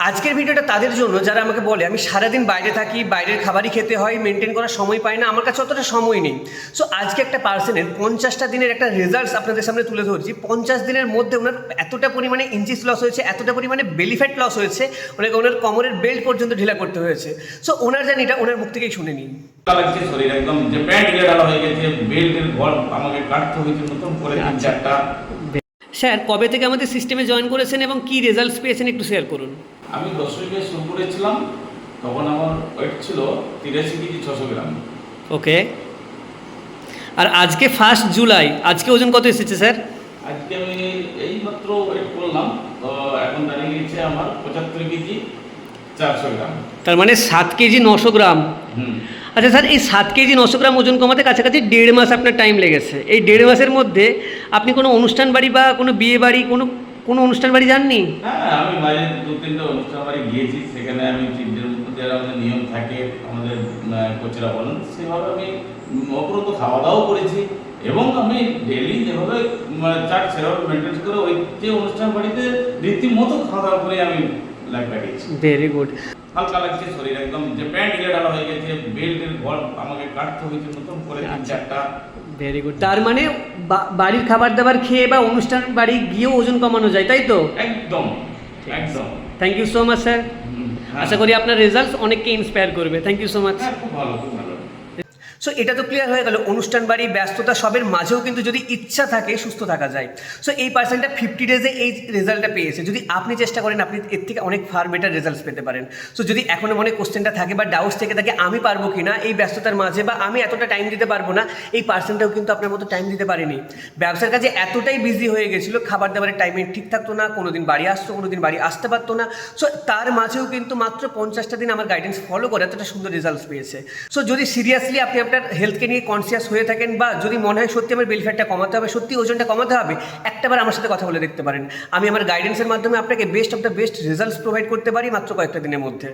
আজকের ভিডিওটা তাদের জন্য যারা আমাকে বলে আমি সারাদিন বাইরে থাকি, বাইরের খাবারই খেতে হয়, মেনটেন করার সময় পাই না, আমার কাছে অতটা সময় নেই। সো আজকে একটা পার্সনের 50টা দিনের একটা রেজাল্টস আপনাদের সামনে তুলে ধরছি। 50 দিনের মধ্যে ওনার এতটা পরিমাণে ইঞ্চিস লস হয়েছে, এতটা পরিমাণে বেলি ফ্যাট লস হয়েছে, ওনাকে ওনার কোমরের বেল্ট পর্যন্ত ঢিলা করতে হয়েছে। সো ওনার জার্নিটা ওনার মুখ থেকেই শুনে নিন। লাগছে শরীর একদম যে প্যান্ট ঢালা হয়ে গেছে, বেল্টের ঘর আমাকে কাটতে হয়েছে নতুন করে 3-4টা। স্যার কবে থেকে আমাদের সিস্টেমে জয়েন করেছেন এবং কি রেজাল্টস পেয়েছেন একটু শেয়ার করুন। আমি 10 থেকে শুরু করেছিলাম, তখন আমার ওয়েট ছিল 83 কেজি 600 গ্রাম। ওকে, আর আজকে 1 জুলাই, আজকে ওজন কত এসেছে স্যার? আজকে আমি এই মাত্র ওয়েট করলাম, তো এখন দাঁড়িয়ে গেছে আমার 75 কেজি 400 গ্রাম। তার মানে 7 কেজি 900 গ্রাম। আচ্ছা স্যার, এই 7 কেজি 900 গ্রাম ওজন কমাতে কাছাকাছি 1.5 মাস আপনার টাইম লেগেছে। এই 1.5 মাসের মধ্যে আপনি কোনো অনুষ্ঠান বাড়ি বা কোনো বিয়ে বাড়ি কোনো অনুষ্ঠান বাড়ি যাননি? হ্যাঁ, আমি বাইরে 2-3টা অনুষ্ঠান বাড়ি গিয়েছি। সেখানে আমি চিন্তার মধ্যে আমাদের নিয়ম থাকে, আমাদের কোচরা বলেন সেভাবে আমি অপরন্ত খাওয়া দাওয়াও করেছি এবং আমি ডেলি যেভাবে চার্ট সেভাবে মেনটেন করে ওই যে অনুষ্ঠান বাড়িতে রীতিমতো খাওয়া দাওয়া করে আমি লাইফ কাটিয়েছি। Very good. হালকা লাগছে শরীর একদম যে প্যান্ট ঢালা হয়ে গেছে, বেল্টের ঘর আমাকে কাটতে হয়েছে নতুন করে 3-4টা। Very good. তার মানে বাড়ির খাবার দাবার খেয়ে বা অনুষ্ঠান বাড়ি গিয়েও ওজন কমানো যায়, তাই তো? একদম একদম। Thank you so much sir. হ্যাঁ। আশা করি আপনার রেজাল্টস অনেককে ইন্সপায়ার করবে। Thank you so much. হ্যাঁ, খুব ভালো খুব ভালো। সো এটা তো ক্লিয়ার হয়ে গেল, অনুষ্ঠান বাড়ি ব্যস্ততা সবের মাঝেও কিন্তু যদি ইচ্ছা থাকে সুস্থ থাকা যায়। সো এই পার্সনটা 50 ডেজে এই রেজাল্টটা পেয়েছে। যদি আপনি চেষ্টা করেন আপনি এর থেকে অনেক ফার বেটার রেজাল্টস পেতে পারেন। সো যদি এখনও মনে কোশ্চেনটা থাকে বা ডাউটস থেকে থাকে আমি পারবো কি না এই ব্যস্ততার মাঝে, বা আমি এতটা টাইম দিতে পারবো না, এই পার্সনটাও কিন্তু আপনার মতো টাইম দিতে পারেনি। ব্যবসার কাজে এতটাই বিজি হয়ে গেছিলো, খাবার দাবারের টাইমে ঠিক থাকতো না, কোনো দিন বাড়ি আসতো, কোনো দিন বাড়ি আসতে পারতো না। সো তার মাঝেও কিন্তু মাত্র 50টা দিন আমার গাইডেন্স ফলো করে এতটা সুন্দর রেজাল্টস পেয়েছে। সো যদি সিরিয়াসলি আপনি আপনার হেলথকে নিয়ে কনসিয়াস হয়ে থাকেন, বা যদি মনে হয় সত্যি আমার বেলি ফ্যাটটা কমাতে হবে, সত্যি ওজনটা কমাতে হবে, একটাবার আমার সাথে কথা বলে দেখতে পারেন। আমি আমার গাইডেন্সের মাধ্যমে আপনাকে best of the best results provide করতে পারি মাত্র কয়েকটা দিনের মধ্যে।